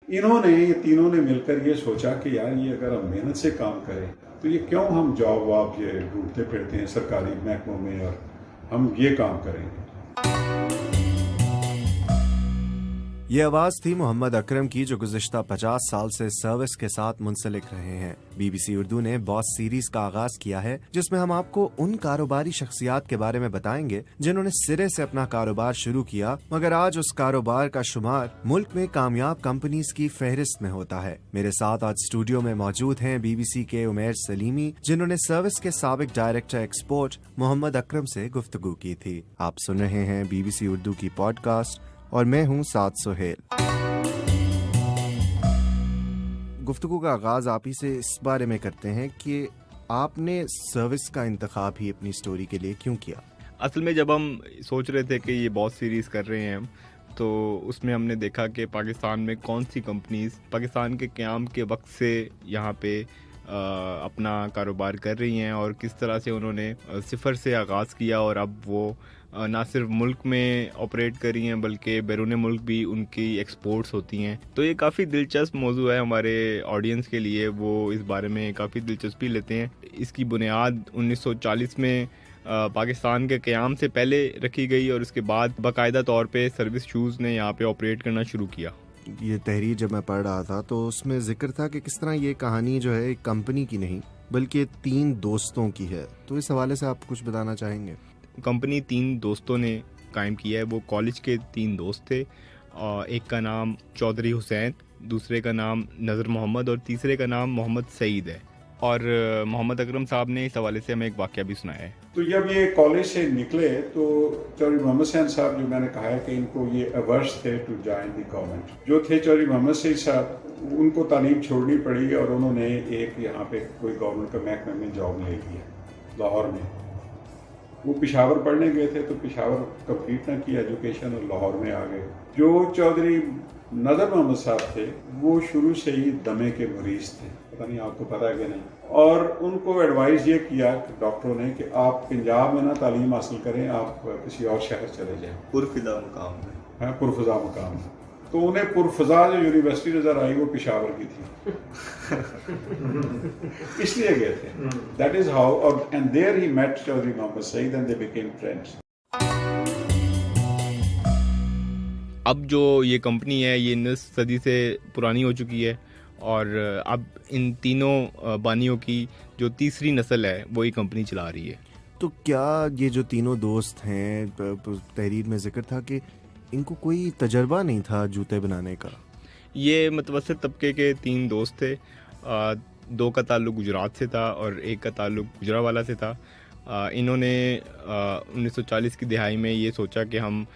इन्होंने, ये तीनों ने मिलकर ये सोचा कि यार ये अगर हम मेहनत से काम करें तो ये क्यों हम जॉब वॉब ये ढूंढते फिरते हैं सरकारी महकमों में, और हम ये काम करेंगे। ये आवाज़ थी मोहम्मद अकरम की, जो गुज़िश्ता 50 साल से सर्विस के साथ मुंसलिक रहे हैं। BBC उर्दू ने बॉस सीरीज का आगाज किया है, जिसमें हम आपको उन कारोबारी शख्सियात के बारे में बताएंगे जिन्होंने सिरे से अपना कारोबार शुरू किया, मगर आज उस कारोबार का शुमार मुल्क में कामयाब कंपनीज की फहरिस्त में होता है। मेरे साथ आज स्टूडियो में मौजूद हैं BBC के उमैर सलीमी, जिन्होंने सर्विस के साबिक डायरेक्टर एक्सपोर्ट मोहम्मद अकरम से गुफ्तगू की थी। आप सुन रहे हैं BBC उर्दू की पॉडकास्ट और मैं हूं साद सुहेल। गुफ्तगू का आगाज आप ही से इस बारे में करते हैं कि आपने सर्विस का इंतखाब ही अपनी स्टोरी के लिए क्यों किया? असल में जब हम सोच रहे थे कि ये बॉस सीरीज़ कर रहे हैं हम, तो उसमें हमने देखा कि पाकिस्तान में कौन सी कंपनीज पाकिस्तान के क़याम के वक्त से यहाँ पे अपना कारोबार कर रही हैं और किस तरह से उन्होंने सिफर से आगाज़ किया और अब वो ना सिर्फ मुल्क में ऑपरेट कर रही हैं बल्कि बैरून मुल्क भी उनकी एक्सपोर्ट्स होती हैं। तो ये काफ़ी दिलचस्प मौजू है हमारे ऑडियंस के लिए, वो इस बारे में काफ़ी दिलचस्पी लेते हैं। इसकी बुनियाद 1940 में पाकिस्तान के क़याम से पहले रखी गई और उसके बाद बाकायदा तौर पे सर्विस शूज़ ने यहाँ पे ऑपरेट करना शुरू किया। ये तहरीर जब मैं पढ़ रहा था तो उसमें जिक्र था कि किस तरह ये कहानी जो है एक कंपनी की नहीं बल्कि 3 दोस्तों की है। तो इस हवाले से आप कुछ बताना चाहेंगे? कंपनी 3 दोस्तों ने कायम किया है। वो कॉलेज के 3 दोस्त थे। एक का नाम चौधरी हुसैन, दूसरे का नाम नज़र मोहम्मद और तीसरे का नाम मोहम्मद सईद है। और मोहम्मद अकरम साहब ने इस हवाले से हमें एक वाक़या भी सुनाया है। तो जब ये कॉलेज से निकले तो चौधरी मोहम्मद सईद साहब, जो मैंने कहा है कि इनको ये अवर्स थे टू जॉइन द गवर्नमेंट, जो थे चौधरी मोहम्मद सईद साहब, उनको तालीम छोड़नी पड़ी और उन्होंने एक यहाँ पे कोई गवर्नमेंट का महकमे में जॉब ले लिया लाहौर में। वो पेशावर पढ़ने गए थे तो पेशावर कंप्लीट ना की एजुकेशन और लाहौर में आ गए। जो चौधरी नज़र मोहम्मद साहब थे वो शुरू से ही दमे के मरीज थे, पता नहीं आपको पता है कि नहीं। और उनको एडवाइस ये किया डॉक्टरों ने कि आप पंजाब में ना तालीम हासिल करें, आप किसी और शहर चले जाएं पुरफिजा मुकाम में। हाँ, पुरफजा मुकाम में। तो उन्हें पुरफजा जो यूनिवर्सिटी नज़र आई वो पेशावर की थी इसलिए गए थे। दैट इज हाउ, और and there he met Chaudhary Mohammad Saeed and they became friends. अब जो ये कंपनी है ये 19 सदी से पुरानी हो चुकी है और अब इन तीनों बानियों की जो तीसरी नस्ल है वो ये कंपनी चला रही है। तो क्या ये जो तीनों दोस्त हैं, तहरीर में जिक्र था कि इनको कोई तजर्बा नहीं था जूते बनाने का? ये मतवसत तबके के 3 दोस्त थे। 2 का ताल्लुक गुजरात से था और एक का ताल्लुक गुजरावाला से था। इन्होंने 1940 की दिहाई में ये सोचा कि हम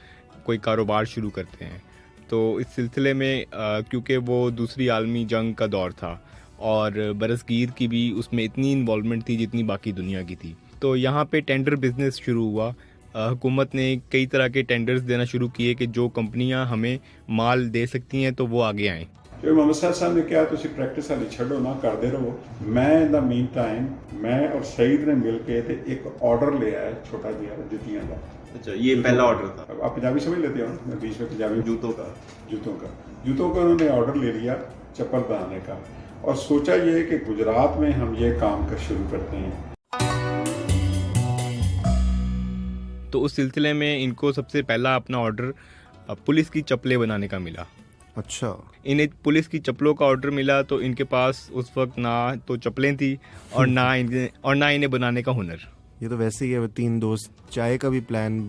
कोई कारोबार शुरू करते हैं। तो इस सिलसिले में क्योंकि वो दूसरी आलमी जंग का दौर था और बरसगीर की भी उसमें इतनी इन्वॉल्वमेंट थी जितनी बाकी दुनिया की थी, तो यहाँ पे टेंडर बिजनेस शुरू हुआ। हुकूमत ने कई तरह के टेंडर्स देना शुरू किए कि जो कंपनियां हमें माल दे सकती हैं तो वो आगे आएँ। जो मोहम्मद साहब ने कहा तुम प्रैक्टिस हाली छो ना, करते रहो। मैं इन द मीन टाइम मैं और सईद ने मिल के एक ऑर्डर ले आया छोटा जिहा जुतियां का। अच्छा, ये पहला ऑर्डर था। आप पंजाबी समझ लेते हो, मैं बीच में पंजाबी। जूतों का उन्होंने ऑर्डर ले लिया चप्पल बनाने का और सोचा ये कि गुजरात में हम ये काम कर शुरू करते हैं। तो उस सिलसिले में इनको सबसे पहला अपना ऑर्डर पुलिस की चप्पलें बनाने का मिला। अच्छा, इन्हें पुलिस की चप्पलों का ऑर्डर मिला तो इनके पास उस वक्त ना तो चप्पलें थी और ना इन्हें बनाने का हुनर। ये तो वैसे ही है, 3 दोस्त, चाय का भी प्लान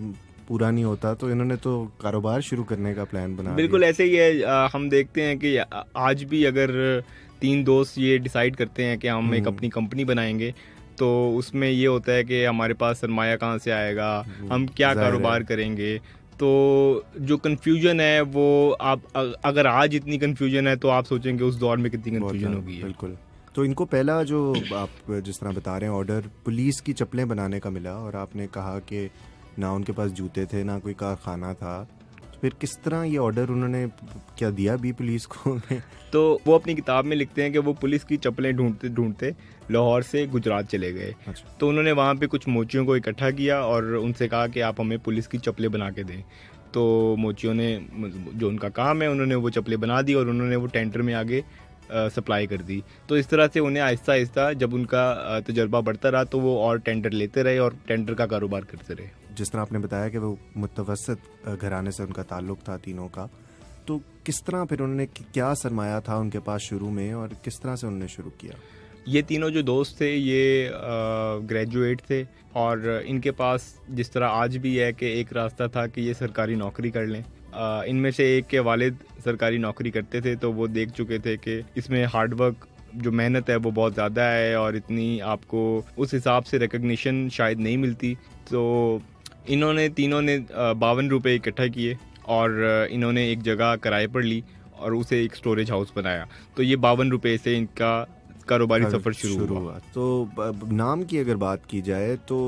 पूरा नहीं होता तो इन्होंने तो कारोबार शुरू करने का प्लान बना बिल्कुल ऐसे ही है। हम देखते हैं कि आज भी अगर 3 दोस्त ये डिसाइड करते हैं कि हम एक अपनी कंपनी बनाएंगे तो उसमें ये होता है कि हमारे पास सरमाया कहाँ से आएगा, हम क्या कारोबार करेंगे। तो जो कन्फ्यूजन है वो आप अगर आज इतनी कन्फ्यूजन है तो आप सोचेंगे उस दौर में कितनी कन्फ्यूजन होगी। बिल्कुल। तो इनको पहला जो आप जिस तरह बता रहे हैं ऑर्डर पुलिस की चप्पलें बनाने का मिला और आपने कहा कि ना उनके पास जूते थे ना कोई कारखाना था, तो फिर किस तरह ये ऑर्डर उन्होंने क्या दिया भी पुलिस को? तो वो अपनी किताब में लिखते हैं कि वो पुलिस की चप्पलें ढूंढते ढूंढते लाहौर से गुजरात चले गए। अच्छा। तो उन्होंने वहाँ पे कुछ मोचियों को इकट्ठा किया और उनसे कहा कि आप हमें पुलिस की चप्पलें बना के दें। तो मोचियों ने जो उनका काम है उन्होंने वो चप्पलें बना दी और उन्होंने वो टेंडर में आगे सप्लाई कर दी। तो इस तरह से उन्हें आहिस्ता आहिस्ता जब उनका तजर्बा बढ़ता रहा तो वो और टेंडर लेते रहे और टेंडर का कारोबार करते रहे। जिस तरह आपने बताया कि वो मुतवसत घराने से उनका ताल्लुक था तीनों का, तो किस तरह फिर उन्होंने क्या सरमाया था उनके पास शुरू में और किस तरह से उन्होंने शुरू किया? ये तीनों जो दोस्त थे ये ग्रेजुएट थे और इनके पास जिस तरह आज भी है कि एक रास्ता था कि ये सरकारी नौकरी कर लें। इनमें से एक के वालिद सरकारी नौकरी करते थे तो वो देख चुके थे कि इसमें हार्डवर्क जो मेहनत है वो बहुत ज़्यादा है और इतनी आपको उस हिसाब से रिकग्निशन शायद नहीं मिलती। तो इन्होंने तीनों ने 52 रुपये इकट्ठा किए और इन्होंने एक जगह किराए पर ली और उसे एक स्टोरेज हाउस बनाया। तो ये 52 रुपये से इनका कारोबारी सफ़र शुरू हुआ। तो नाम की अगर बात की जाए तो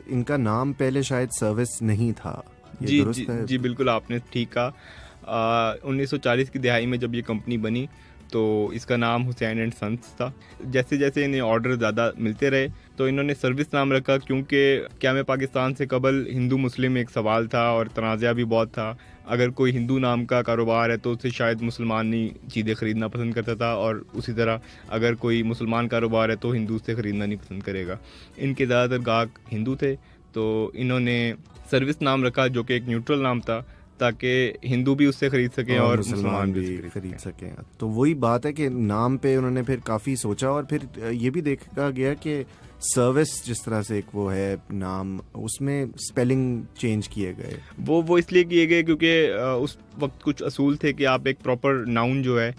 इनका नाम पहले शायद सर्विस नहीं था, ये दुरुस्त है? जी बिल्कुल, आपने ठीक कहा। 1940 की दिहाई में जब ये कंपनी बनी तो इसका नाम हुसैन एंड सन्स था। जैसे जैसे इन्हें ऑर्डर ज़्यादा मिलते रहे तो इन्होंने सर्विस नाम रखा, क्योंकि क़याम पाकिस्तान से कबल हिंदू मुस्लिम एक सवाल था और तनाज़ा भी बहुत था। अगर कोई हिंदू नाम का कारोबार है तो उससे शायद मुसलमान ही चीज़ें ख़रीदना पसंद करता था और उसी तरह अगर कोई मुसलमान कारोबार है तो हिंदू से ख़रीदना नहीं पसंद करेगा। इनके ज़्यादातर गाहक हिंदू थे तो इन्होंने सर्विस नाम रखा जो कि एक न्यूट्रल नाम था ताकि हिंदू भी उससे खरीद सकें और मुसलमान भी खरीद सकें। तो वही बात है कि नाम पे उन्होंने फिर काफ़ी सोचा और फिर ये भी देखा गया कि सर्विस जिस तरह से एक वो है नाम, उसमें स्पेलिंग चेंज किए गए। वो इसलिए किए गए क्योंकि उस वक्त कुछ असूल थे कि आप एक प्रॉपर नाउन जो है,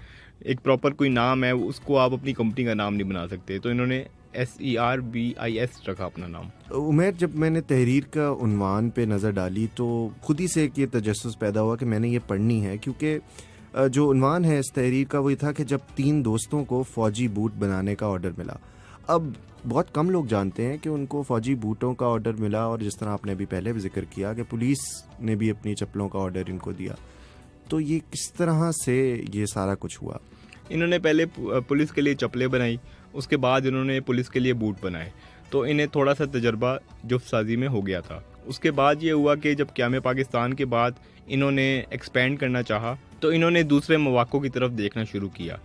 एक प्रॉपर कोई नाम है, उसको आप अपनी कंपनी का नाम नहीं बना सकते। तो इन्होंने SERBIS रखा अपना नाम। उमर, जब मैंने तहरीर का उन्वान पे नज़र डाली तो खुद ही से एक ये तजस्सुस पैदा हुआ कि मैंने ये पढ़नी है, क्योंकि जो उन्वान है इस तहरीर का वही था कि जब 3 दोस्तों को फ़ौजी बूट बनाने का ऑर्डर मिला। अब बहुत कम लोग जानते हैं कि उनको फ़ौजी बूटों का ऑर्डर मिला और जिस तरह आपने अभी पहले भी जिक्र किया कि पुलिस ने भी अपनी चप्पलों का ऑर्डर इनको दिया। तो ये किस तरह से ये सारा कुछ हुआ? इन्होंने पहले पुलिस के लिए चप्पलें बनाई, उसके बाद इन्होंने पुलिस के लिए बूट बनाए। तो इन्हें थोड़ा सा तजर्बा जुफ्तसाजी में हो गया था। उसके बाद ये हुआ कि जब क़याम पाकिस्तान के बाद इन्होंने एक्सपेंड करना चाहा तो इन्होंने दूसरे मौक़ों की तरफ देखना शुरू किया।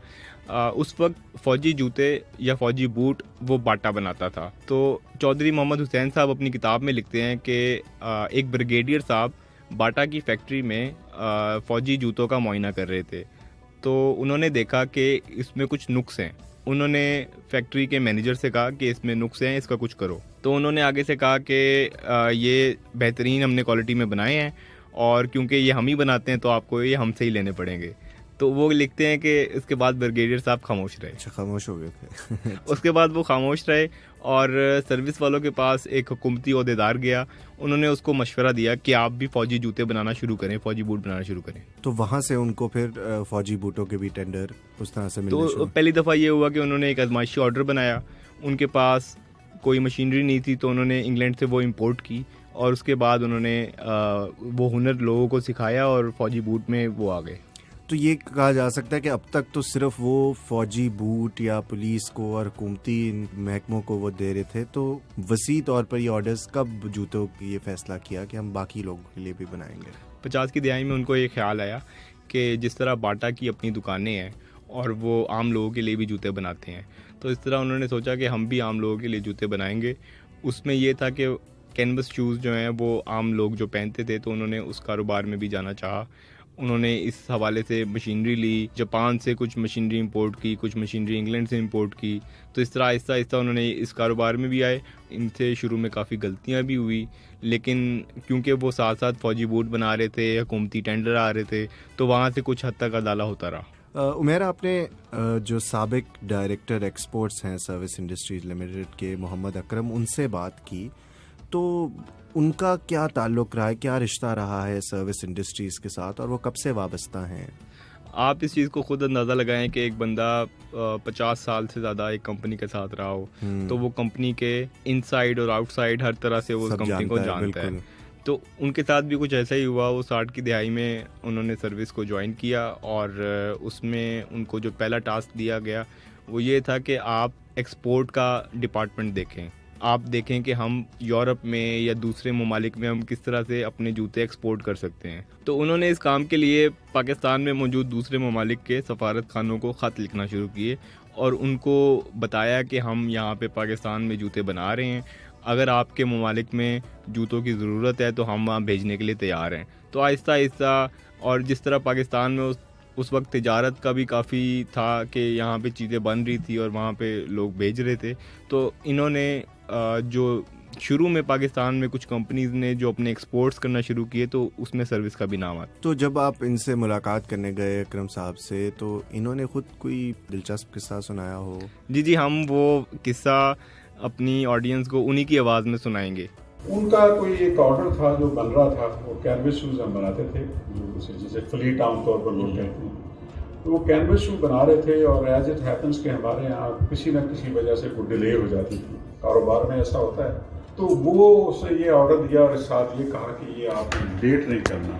उस वक्त फ़ौजी जूते या फ़ौजी बूट वो बाटा बनाता था। तो चौधरी मोहम्मद हुसैन साहब अपनी किताब में लिखते हैं कि एक ब्रिगेडियर साहब बाटा की फैक्ट्री में फ़ौजी जूतों का मुआयना कर रहे थे। तो उन्होंने देखा कि इसमें कुछ नुक्स हैं। उन्होंने फैक्ट्री के मैनेजर से कहा कि इसमें नुक्स हैं, इसका कुछ करो। तो उन्होंने आगे से कहा कि ये बेहतरीन हमने क्वालिटी में बनाए हैं और क्योंकि ये हम ही बनाते हैं तो आपको ये हमसे ही लेने पड़ेंगे। तो वो लिखते हैं कि इसके बाद ब्रिगेडियर साहब खामोश रहे। अच्छा, खामोश हो गए थे। उसके बाद वो खामोश रहे और सर्विस वालों के पास एक हुकूमती ओहदेदार गया। उन्होंने उसको मशवरा दिया कि आप भी फ़ौजी जूते बनाना शुरू करें, फ़ौजी बूट बनाना शुरू करें। तो वहाँ से उनको फिर फ़ौजी बूटों के भी टेंडर उस तरह से मिलने शुरू। तो पहली दफ़ा ये हुआ कि उन्होंने एक आजमाइशी ऑर्डर बनाया। उनके पास कोई मशीनरी नहीं थी तो उन्होंने इंग्लैंड से वो इम्पोर्ट की और उसके बाद उन्होंने वो हुनर लोगों को सिखाया और फ़ौजी बूट में वो आ गए। तो ये कहा जा सकता है कि अब तक तो सिर्फ वो फ़ौजी बूट या पुलिस को और हुकूमती महकमों को वो दे रहे थे, तो वसी तौर पर ये ऑर्डर्स कब जूतों की ये फैसला किया कि हम बाकी लोगों के लिए भी बनाएंगे? 50 की दिहाई में उनको ये ख्याल आया कि जिस तरह बाटा की अपनी दुकानें हैं और वो आम लोगों के लिए भी जूते बनाते हैं, तो इस तरह उन्होंने सोचा कि हम भी आम लोगों के लिए जूते बनाएंगे। उसमें ये था कि कैनवस शूज़ जो हैं वो आम लोग जो पहनते थे, तो उन्होंने उस कारोबार में भी जाना चाहा। उन्होंने इस हवाले से मशीनरी ली, जापान से कुछ मशीनरी इंपोर्ट की, कुछ मशीनरी इंग्लैंड से इंपोर्ट की। तो इस तरह आहिस्ता आहिस्ता उन्होंने इस कारोबार में भी आए। इनसे शुरू में काफ़ी गलतियां भी हुई, लेकिन क्योंकि वो साथ साथ फ़ौजी बूट बना रहे थे, हुकूमती टेंडर आ रहे थे, तो वहाँ से कुछ हद तक अदाला होता रहा। उमेर, आपने जो साबिक डायरेक्टर एक्सपोर्ट्स हैं सर्विस इंडस्ट्रीज लिमिटेड के मोहम्मद अकरम, उनसे बात की, तो उनका क्या ताल्लुक़ रहा है, क्या रिश्ता रहा है सर्विस इंडस्ट्रीज़ के साथ और वो कब से वाबस्ता हैं? आप इस चीज़ को खुद अंदाज़ा लगाएं कि एक बंदा 50 साल से ज़्यादा एक कंपनी के साथ रहा हो, तो वो कंपनी के इनसाइड और आउटसाइड हर तरह से वो कंपनी को जानता है। तो उनके साथ भी कुछ ऐसा ही हुआ। वो 60 की दिहाई में उन्होंने सर्विस को ज्वाइन किया और उसमें उनको जो पहला टास्क दिया गया वो ये था कि आप एक्सपोर्ट का डिपार्टमेंट देखें। आप देखें कि हम यूरोप में या दूसरे ममालिक में हम किस तरह से अपने जूते एक्सपोर्ट कर सकते हैं। तो उन्होंने इस काम के लिए पाकिस्तान में मौजूद दूसरे ममालिक के सफारत खानों को ख़त लिखना शुरू किए और उनको बताया कि हम यहाँ पे पाकिस्तान में जूते बना रहे हैं, अगर आपके ममालिक में जूतों की ज़रूरत है तो हम वहाँ भेजने के लिए तैयार हैं। तो आहिस्ता आहिस्ता, और जिस तरह पाकिस्तान में उस वक्त तिजारत का भी काफ़ी था कि यहाँ पे चीज़ें बन रही थी और वहाँ पे लोग भेज रहे थे, तो इन्होंने जो शुरू में पाकिस्तान में कुछ कंपनीज ने जो अपने एक्सपोर्ट्स करना शुरू किए तो उसमें सर्विस का भी नाम आता। तो जब आप इनसे मुलाकात करने गए अकरम साहब से, तो इन्होंने खुद कोई दिलचस्प किस्सा सुनाया हो? जी, हम वो किस्सा अपनी ऑडियंस को उन्हीं की आवाज़ में सुनाएंगे। उनका कोई एक ऑर्डर था जो बन रहा था, वो कैनवस शूज़ हम बनाते थे, जिसे फ्लीट आमतौर पर लोग कहते हैं। तो वो कैनवस शू बना रहे थे और एज इट हैपन्स कि हमारे यहाँ किसी न किसी वजह से कोई डिले हो जाती थी, कारोबार में ऐसा होता है। तो वो उसे ये ऑर्डर दिया और साथ ये कहा कि ये आप लेट नहीं करना,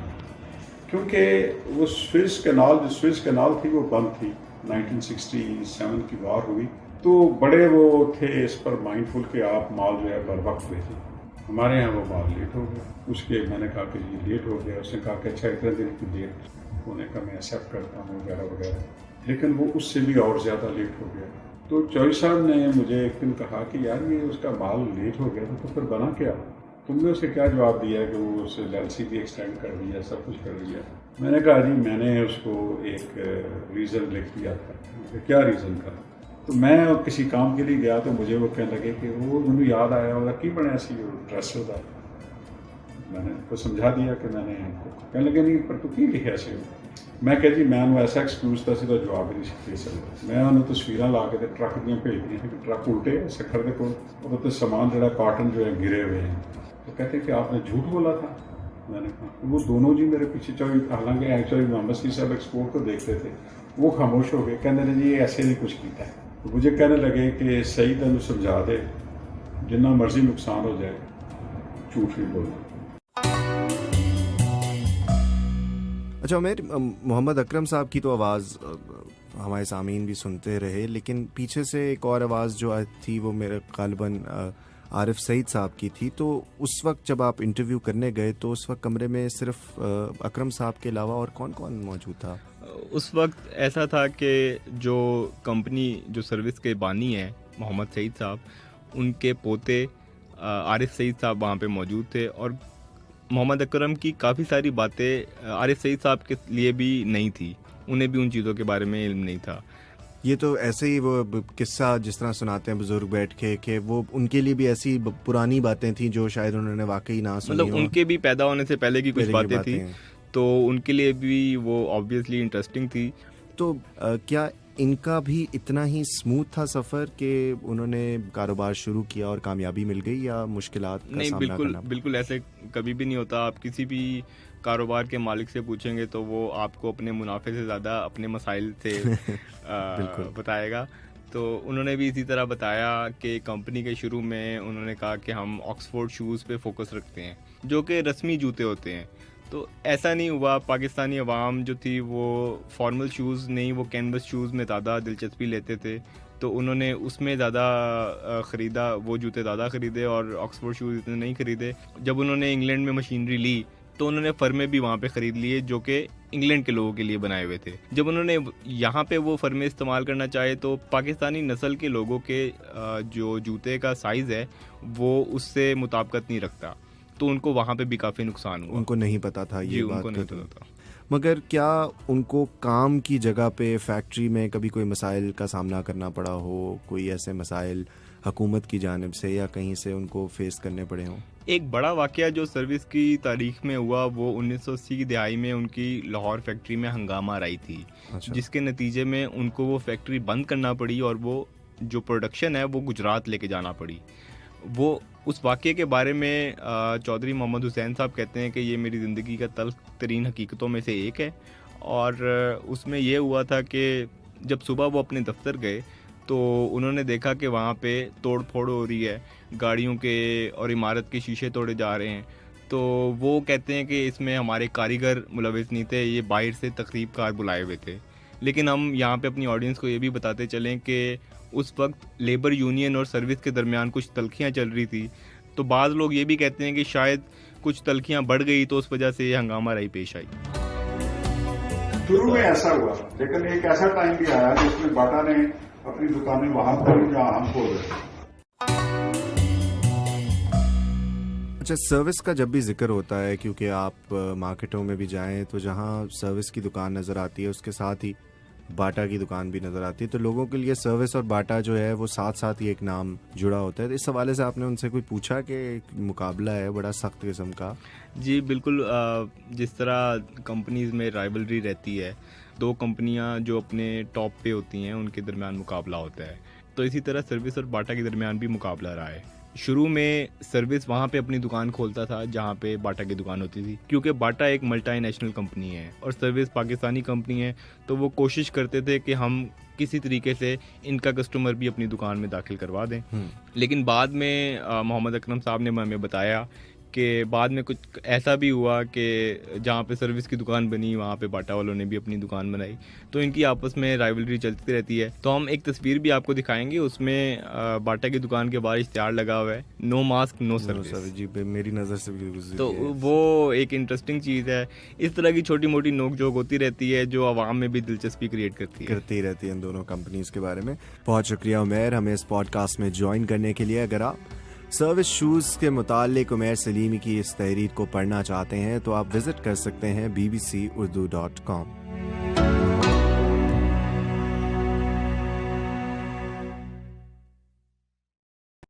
क्योंकि वो स्विस कैनाल थी वो बंद थी, 1967 की वार हुई, तो बड़े वो थे इस पर माइंडफुल कि आप माल जो है बर वक्त भेजें। हमारे यहाँ वो माल लेट हो गया, उसके मैंने कहा कि ये लेट हो गया, उसने कहा कि अच्छा इतने दिन की लेट होने का मैं एक्सेप्ट करता हूँ वगैरह वगैरह, लेकिन वो उससे भी और ज़्यादा लेट हो गया। तो चौधरी साहब ने मुझे एक दिन कहा कि यार ये उसका माल लेट हो गया तो फिर बना क्या? तुमने उसे क्या जवाब दिया कि वो उसे एलसी भी एक्सटेंड कर दिया, सब कुछ कर दिया? मैंने कहा जी मैंने उसको एक रीज़न लिख दिया था। क्या रीज़न था? तो मैं किसी काम के लिए गया तो मुझे वो कहने लगे कि वो मुझे याद आया होगा कि बने ऐसी ड्रेस होता। मैंने उनको समझा दिया कि मैंने कहने लगे नहीं पर तू की लिखे ऐसे हो। मैं कह जी मैं ऐसा एक्सक्यूज था सीधा जवाब नहीं दे सकता। मैं उन्होंने तस्वीरें ला के ट्रक दियाँ भेज दी कि ट्रक उल्टे सखर के कोल तो सामान जो काटन जो है गिरे हुए हैं। तो कहते कि आपने झूठ बोला था। मैंने कहा तो वो दोनों जी मेरे पीछे हालांकि एक्चुअली मोहम्मद सी साहब एक्सपोर्ट को देखते थे, वो खामोश हो गए, कहने लगे जी ऐसे नहीं कुछ किया है। तो मुझे कहने लगे कि सही तेन समझा दे, जितना मर्जी नुकसान हो जाए झूठ नहीं बोलना। अच्छा उमेर, मोहम्मद अकरम साहब की तो आवाज़ हमारे सामीन भी सुनते रहे, लेकिन पीछे से एक और आवाज़ जो थी वो मेरे गालिबन आरिफ सईद साहब की थी। तो उस वक्त जब आप इंटरव्यू करने गए तो उस वक्त कमरे में सिर्फ अकरम साहब के अलावा और कौन कौन मौजूद था? उस वक्त ऐसा था कि जो कंपनी जो सर्विस के बानी हैं मोहम्मद सईद साहब, उनके पोते आरिफ सईद साहब वहाँ पे मौजूद थे और मोहम्मद अकरम की काफ़ी सारी बातें आरिफ सईद साहब के लिए भी नहीं थी, उन्हें भी उन चीज़ों के बारे में इल्म नहीं था। ये तो ऐसे ही वो किस्सा जिस तरह सुनाते हैं बुजुर्ग बैठ के कि वो उनके लिए भी ऐसी पुरानी बातें थी जो शायद उन्होंने वाकई ना सुनी, मतलब उनके भी पैदा होने से पहले की कुछ बातें थी, तो उनके लिए भी वो ऑब्वियसली इंटरेस्टिंग थी। तो क्या इनका भी इतना ही स्मूथ था सफ़र कि उन्होंने कारोबार शुरू किया और कामयाबी मिल गई, या मुश्किलात का नहीं? सामना करना? बिल्कुल ऐसे कभी भी नहीं होता। आप किसी भी कारोबार के मालिक से पूछेंगे तो वो आपको अपने मुनाफे से ज़्यादा अपने मसाइल से बताएगा। तो उन्होंने भी इसी तरह बताया कि कंपनी के शुरू में उन्होंने कहा कि हम ऑक्सफोर्ड शूज़ पे फोकस रखते हैं जो कि रस्मी जूते होते हैं। तो ऐसा नहीं हुआ, पाकिस्तानी अवाम जो थी वो फॉर्मल शूज़ नहीं, वो कैनवस शूज़ में ज़्यादा दिलचस्पी लेते थे, तो उन्होंने उसमें ज़्यादा ख़रीदा, वो जूते ज़्यादा ख़रीदे और ऑक्सफोर्ड शूज़ इतने नहीं ख़रीदे। जब उन्होंने इंग्लैंड में मशीनरी ली तो उन्होंने फर्में भी वहाँ पे ख़रीद लिए जो कि इंग्लैंड के लोगों के लिए बनाए हुए थे। जब उन्होंने यहाँ पे वो फर्में इस्तेमाल करना चाहे तो पाकिस्तानी नस्ल के लोगों के जो जूते का साइज़ है वो उससे मुताबिकत नहीं रखता, तो उनको वहाँ पे भी काफ़ी नुकसान हुआ। उनको नहीं पता था ये बात? उनको नहीं पता था। मगर क्या उनको काम की जगह पे फैक्ट्री में कभी कोई मसाइल का सामना करना पड़ा हो, कोई ऐसे मसाइल हुकूमत की जानिब से या कहीं से उनको फेस करने पड़े हों? एक बड़ा वाक़या जो सर्विस की तारीख में हुआ वो 1980 की दहाई में उनकी लाहौर फैक्ट्री में हंगामा आई थी। अच्छा। जिसके नतीजे में उनको वो फैक्ट्री बंद करना पड़ी और वो जो प्रोडक्शन है वो गुजरात लेके जाना पड़ी। वो उस वाक़े के बारे में चौधरी मोहम्मद हुसैन साहब कहते हैं कि ये मेरी ज़िंदगी का तल्ख़ तरीन हकीकतों में से एक है। और उसमें ये हुआ था कि जब सुबह वो अपने दफ्तर गए तो उन्होंने देखा कि वहाँ पे तोड़ फोड़ हो रही है, गाड़ियों के और इमारत के शीशे तोड़े जा रहे हैं। तो वो कहते हैं कि इसमें हमारे कारीगर मुलविस नहीं थे, ये बाहर से तकरीब कार बुलाए हुए थे। लेकिन हम यहाँ पे अपनी ऑडियंस को ये भी बताते चलें कि उस वक्त लेबर यूनियन और सर्विस के दरमियान कुछ तल्खियाँ चल रही थी। तो बाज़ लोग ये भी कहते हैं कि शायद कुछ तल्खियाँ बढ़ गई तो उस वजह से ये हंगामा राही पेश आई। शुरू में ऐसा हुआ, लेकिन एक ऐसा टाइम भी आया जिसमें बाटा ने अपनी दुकानें वहां खोली जहां हम खोल रहे थे। अच्छा, सर्विस का जब भी जिक्र होता है, क्योंकि आप मार्केटों में भी जाएं तो जहां सर्विस की दुकान नज़र आती है उसके साथ ही बाटा की दुकान भी नज़र आती है, तो लोगों के लिए सर्विस और बाटा जो है वो साथ साथ ही एक नाम जुड़ा होता है। तो इस हवाले से आपने उनसे कोई पूछा कि मुकाबला है बड़ा सख्त किस्म का? जी बिल्कुल, जिस तरह कंपनीज़ में राइवलरी रहती है, दो कंपनियां जो अपने टॉप पे होती हैं उनके दरमियान मुकाबला होता है, तो इसी तरह सर्विस और बाटा के दरमियान भी मुकाबला रहा है। शुरू में सर्विस वहाँ पे अपनी दुकान खोलता था जहाँ पे बाटा की दुकान होती थी, क्योंकि बाटा एक मल्टीनेशनल कंपनी है और सर्विस पाकिस्तानी कंपनी है, तो वो कोशिश करते थे कि हम किसी तरीके से इनका कस्टमर भी अपनी दुकान में दाखिल करवा दें। लेकिन बाद में मोहम्मद अकरम साहब ने हमें बताया कि बाद में कुछ ऐसा भी हुआ कि जहाँ पे सर्विस की दुकान बनी वहाँ पे बाटा वालों ने भी अपनी दुकान बनाई, तो इनकी आपस में राइवलरी चलती रहती है। तो हम एक तस्वीर भी आपको दिखाएंगे, उसमें बाटा की दुकान के बाहर इश्तिहार लगा हुआ है, नो मास्क नो सर्विस। जी, मेरी नज़र से भी गुजरी तो है। वो एक इंटरेस्टिंग चीज़ है। इस तरह की छोटी मोटी नोक झोंक होती रहती है जो आवाम में भी दिलचस्पी क्रिएट करती रहती है इन दोनों कंपनीज के बारे में। बहुत शुक्रिया उमैर हमें इस पॉडकास्ट में ज्वाइन करने के लिए। अगर आप सर्विस शूज़ के मुतालिक उमैर सलीमी की इस तहरीर को पढ़ना चाहते हैं तो आप विजिट कर सकते हैं bbcurdu.com।